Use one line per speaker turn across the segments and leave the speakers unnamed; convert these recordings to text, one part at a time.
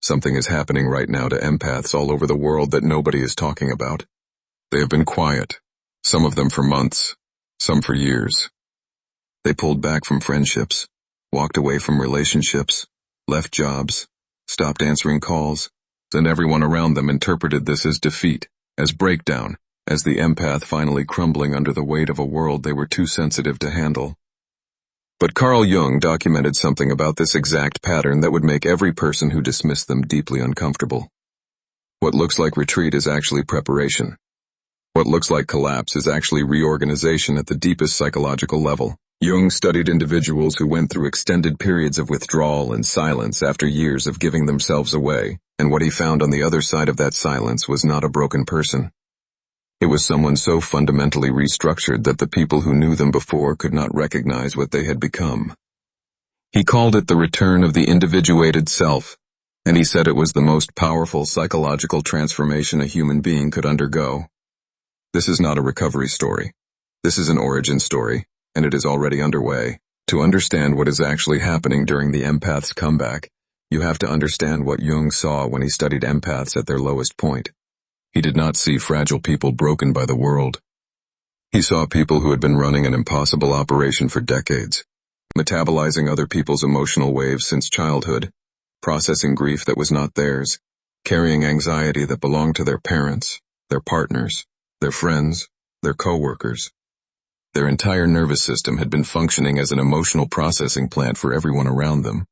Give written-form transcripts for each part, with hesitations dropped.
Something is happening right now to empaths all over the world that nobody is talking about. They have been quiet, some of them for months, some for years. They pulled back from friendships, walked away from relationships, left jobs, stopped answering calls, and everyone around them interpreted this as defeat, as breakdown, as the empath finally crumbling under the weight of a world they were too sensitive to handle. But Carl Jung documented something about this exact pattern that would make every person who dismissed them deeply uncomfortable. What looks like retreat is actually preparation. What looks like collapse is actually reorganization at the deepest psychological level. Jung studied individuals who went through extended periods of withdrawal and silence after years of giving themselves away, and what he found on the other side of that silence was not a broken person. It was someone so fundamentally restructured that the people who knew them before could not recognize what they had become. He called it the return of the individuated self, and he said it was the most powerful psychological transformation a human being could undergo. This is not a recovery story. This is an origin story, and it is already underway. To understand what is actually happening during the empath's comeback, you have to understand what Jung saw when he studied empaths at their lowest point. He did not see fragile people broken by the world. He saw people who had been running an impossible operation for decades, metabolizing other people's emotional waves since childhood, processing grief that was not theirs, carrying anxiety that belonged to their parents, their partners, their friends, their co-workers. Their entire nervous system had been functioning as an emotional processing plant for everyone around them,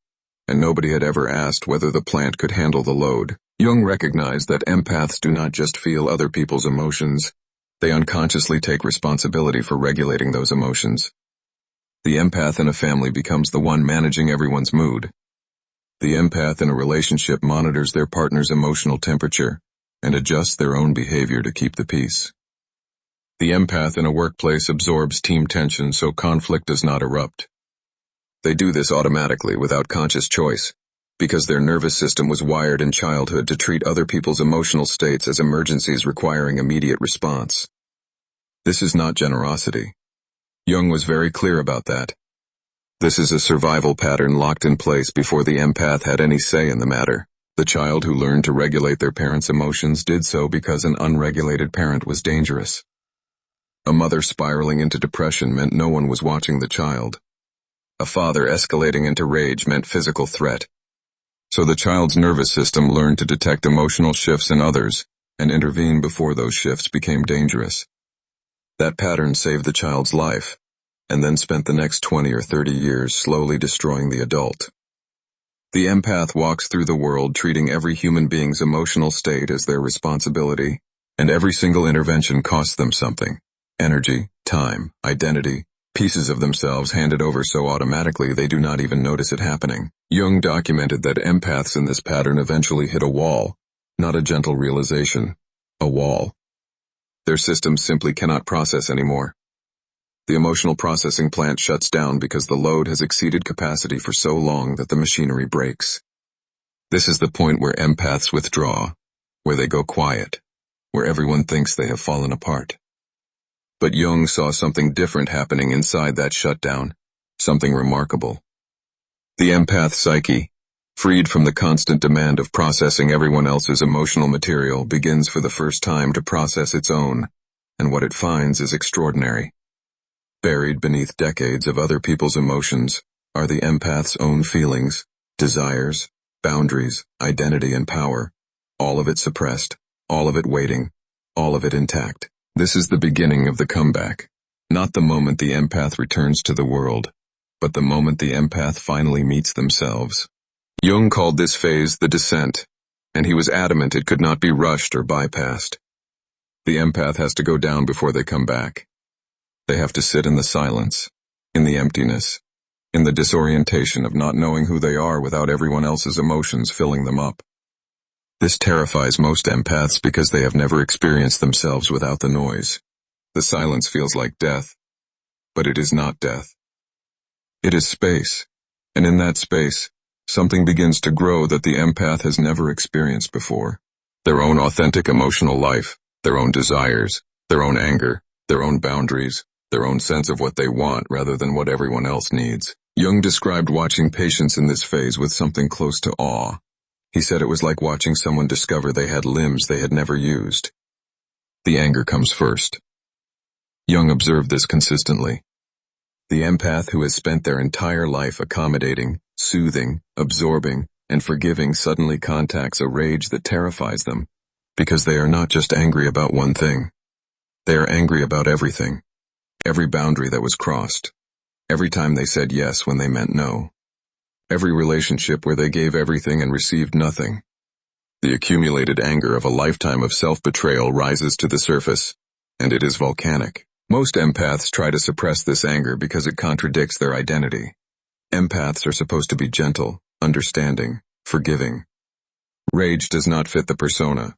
and nobody had ever asked whether the plant could handle the load. Jung recognized that empaths do not just feel other people's emotions, they unconsciously take responsibility for regulating those emotions. The empath in a family becomes the one managing everyone's mood. The empath in a relationship monitors their partner's emotional temperature and adjusts their own behavior to keep the peace. The empath in a workplace absorbs team tension so conflict does not erupt. They do this automatically without conscious choice, because their nervous system was wired in childhood to treat other people's emotional states as emergencies requiring immediate response. This is not generosity. Jung was very clear about that. This is a survival pattern locked in place before the empath had any say in the matter. The child who learned to regulate their parents' emotions did so because an unregulated parent was dangerous. A mother spiraling into depression meant no one was watching the child. A father escalating into rage meant physical threat. So the child's nervous system learned to detect emotional shifts in others and intervene before those shifts became dangerous. That pattern saved the child's life, and then spent the next 20 or 30 years slowly destroying the adult. The empath walks through the world treating every human being's emotional state as their responsibility, and every single intervention costs them something: energy, time, identity, pieces of themselves handed over so automatically they do not even notice it happening. Jung documented that empaths in this pattern eventually hit a wall, not a gentle realization, a wall. Their systems simply cannot process anymore. The emotional processing plant shuts down because the load has exceeded capacity for so long that the machinery breaks. This is the point where empaths withdraw, where they go quiet, where everyone thinks they have fallen apart. But Jung saw something different happening inside that shutdown, something remarkable. The empath psyche, freed from the constant demand of processing everyone else's emotional material, begins for the first time to process its own, and what it finds is extraordinary. Buried beneath decades of other people's emotions are the empath's own feelings, desires, boundaries, identity and power, all of it suppressed, all of it waiting, all of it intact. This is the beginning of the comeback, not the moment the empath returns to the world, but the moment the empath finally meets themselves. Jung called this phase the descent, and he was adamant it could not be rushed or bypassed. The empath has to go down before they come back. They have to sit in the silence, in the emptiness, in the disorientation of not knowing who they are without everyone else's emotions filling them up. This terrifies most empaths because they have never experienced themselves without the noise. The silence feels like death, but it is not death. It is space, and in that space, something begins to grow that the empath has never experienced before. Their own authentic emotional life, their own desires, their own anger, their own boundaries, their own sense of what they want rather than what everyone else needs. Jung described watching patients in this phase with something close to awe. He said it was like watching someone discover they had limbs they had never used. The anger comes first. Jung observed this consistently. The empath who has spent their entire life accommodating, soothing, absorbing, and forgiving suddenly contacts a rage that terrifies them, because they are not just angry about one thing. They are angry about everything. Every boundary that was crossed. Every time they said yes when they meant no. Every relationship where they gave everything and received nothing. The accumulated anger of a lifetime of self-betrayal rises to the surface, and it is volcanic. Most empaths try to suppress this anger because it contradicts their identity. Empaths are supposed to be gentle, understanding, forgiving. Rage does not fit the persona,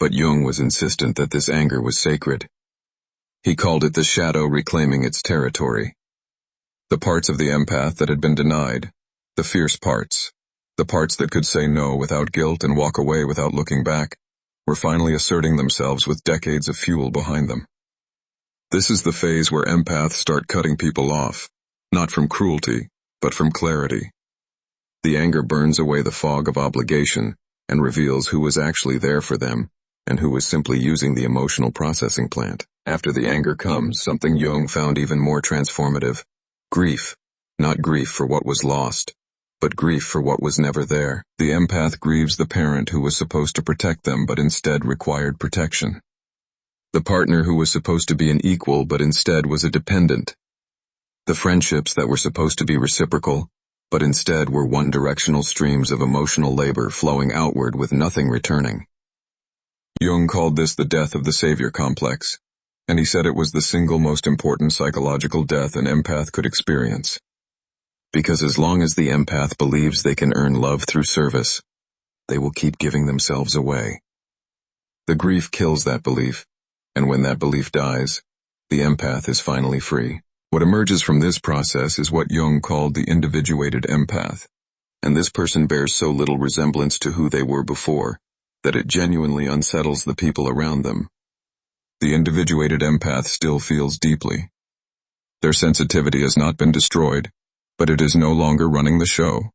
but Jung was insistent that this anger was sacred. He called it the shadow reclaiming its territory. The parts of the empath that had been denied, the fierce parts, the parts that could say no without guilt and walk away without looking back, were finally asserting themselves with decades of fuel behind them. This is the phase where empaths start cutting people off, not from cruelty, but from clarity. The anger burns away the fog of obligation and reveals who was actually there for them and who was simply using the emotional processing plant. After the anger comes something Jung found even more transformative. Grief. Not grief for what was lost, but grief for what was never there. The empath grieves the parent who was supposed to protect them but instead required protection. The partner who was supposed to be an equal but instead was a dependent. The friendships that were supposed to be reciprocal, but instead were one-directional streams of emotional labor flowing outward with nothing returning. Jung called this the death of the savior complex, and he said it was the single most important psychological death an empath could experience. Because as long as the empath believes they can earn love through service, they will keep giving themselves away. The grief kills that belief, and when that belief dies, the empath is finally free. What emerges from this process is what Jung called the individuated empath, and this person bears so little resemblance to who they were before, that it genuinely unsettles the people around them. The individuated empath still feels deeply. Their sensitivity has not been destroyed, but it is no longer running the show.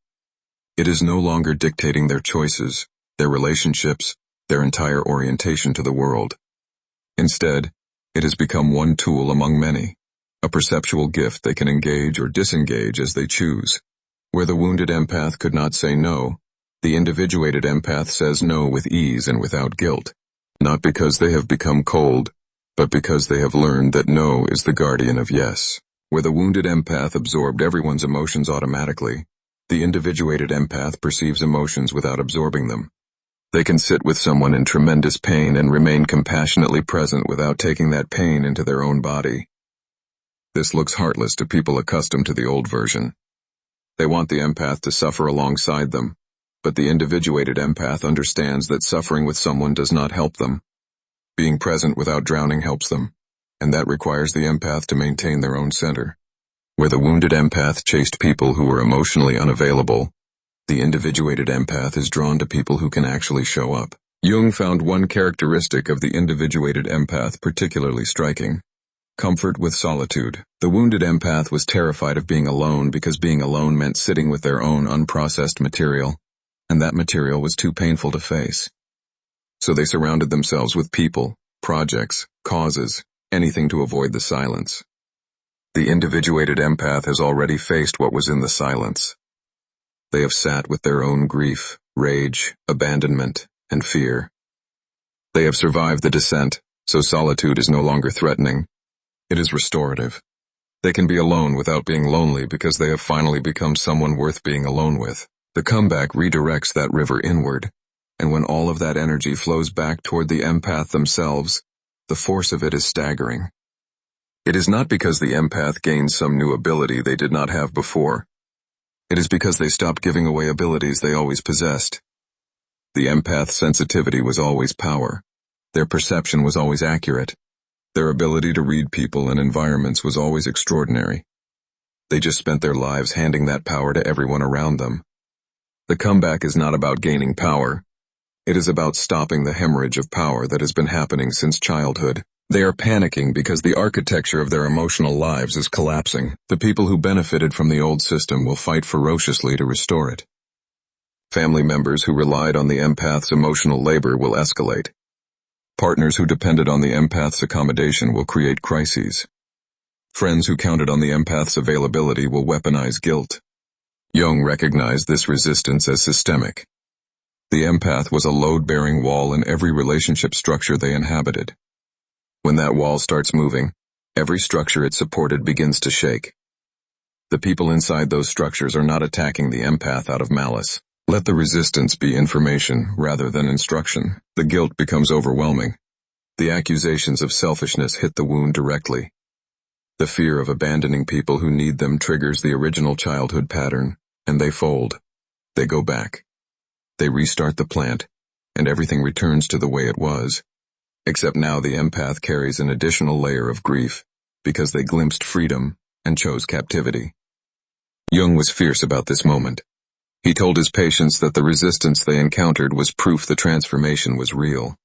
It is no longer dictating their choices, their relationships, their entire orientation to the world. Instead, it has become one tool among many, a perceptual gift they can engage or disengage as they choose. Where the wounded empath could not say no, the individuated empath says no with ease and without guilt. Not because they have become cold, but because they have learned that no is the guardian of yes. Where the wounded empath absorbed everyone's emotions automatically, the individuated empath perceives emotions without absorbing them. They can sit with someone in tremendous pain and remain compassionately present without taking that pain into their own body. This looks heartless to people accustomed to the old version. They want the empath to suffer alongside them, but the individuated empath understands that suffering with someone does not help them. Being present without drowning helps them, and that requires the empath to maintain their own center. Where the wounded empath chased people who were emotionally unavailable, the individuated empath is drawn to people who can actually show up. Jung found one characteristic of the individuated empath particularly striking: comfort with solitude. The wounded empath was terrified of being alone because being alone meant sitting with their own unprocessed material, and that material was too painful to face. So they surrounded themselves with people, projects, causes, anything to avoid the silence. The individuated empath has already faced what was in the silence. They have sat with their own grief, rage, abandonment, and fear. They have survived the descent, so solitude is no longer threatening. It is restorative. They can be alone without being lonely because they have finally become someone worth being alone with. The comeback redirects that river inward, and when all of that energy flows back toward the empath themselves, the force of it is staggering. It is not because the empath gains some new ability they did not have before. It is because they stopped giving away abilities they always possessed. The empath's sensitivity was always power. Their perception was always accurate. Their ability to read people and environments was always extraordinary. They just spent their lives handing that power to everyone around them. The comeback is not about gaining power. It is about stopping the hemorrhage of power that has been happening since childhood. They are panicking because the architecture of their emotional lives is collapsing. The people who benefited from the old system will fight ferociously to restore it. Family members who relied on the empath's emotional labor will escalate. Partners who depended on the empath's accommodation will create crises. Friends who counted on the empath's availability will weaponize guilt. Jung recognized this resistance as systemic. The empath was a load-bearing wall in every relationship structure they inhabited. When that wall starts moving, every structure it supported begins to shake. The people inside those structures are not attacking the empath out of malice. Let the resistance be information rather than instruction. The guilt becomes overwhelming. The accusations of selfishness hit the wound directly. The fear of abandoning people who need them triggers the original childhood pattern, and they fold. They go back. They restart the plant, and everything returns to the way it was. Except now the empath carries an additional layer of grief, because they glimpsed freedom and chose captivity. Jung was fierce about this moment. He told his patients that the resistance they encountered was proof the transformation was real.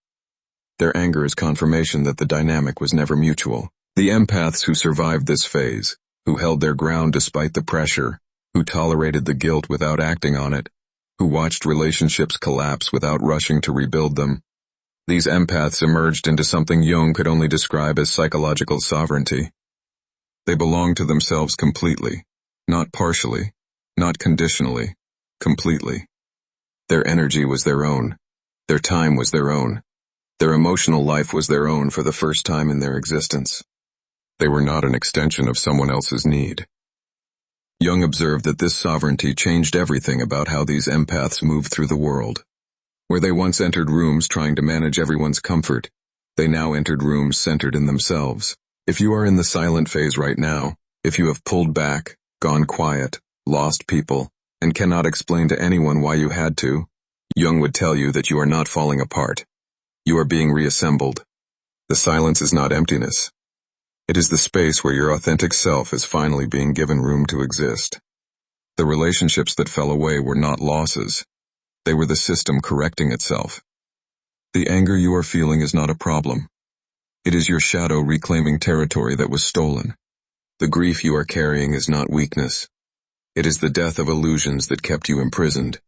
Their anger is confirmation that the dynamic was never mutual. The empaths who survived this phase, who held their ground despite the pressure, who tolerated the guilt without acting on it, who watched relationships collapse without rushing to rebuild them, these empaths emerged into something Jung could only describe as psychological sovereignty. They belonged to themselves completely, not partially, not conditionally, completely. Their energy was their own. Their time was their own. Their emotional life was their own for the first time in their existence. They were not an extension of someone else's need. Jung observed that this sovereignty changed everything about how these empaths moved through the world. Where they once entered rooms trying to manage everyone's comfort, they now entered rooms centered in themselves. If you are in the silent phase right now, if you have pulled back, gone quiet, lost people, and cannot explain to anyone why you had to, Jung would tell you that you are not falling apart. You are being reassembled. The silence is not emptiness. It is the space where your authentic self is finally being given room to exist. The relationships that fell away were not losses. They were the system correcting itself. The anger you are feeling is not a problem. It is your shadow reclaiming territory that was stolen. The grief you are carrying is not weakness. It is the death of illusions that kept you imprisoned.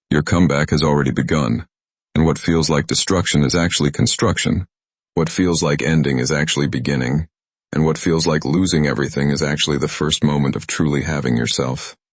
Your comeback has already begun, and what feels like destruction is actually construction. What feels like ending is actually beginning, and what feels like losing everything is actually the first moment of truly having yourself.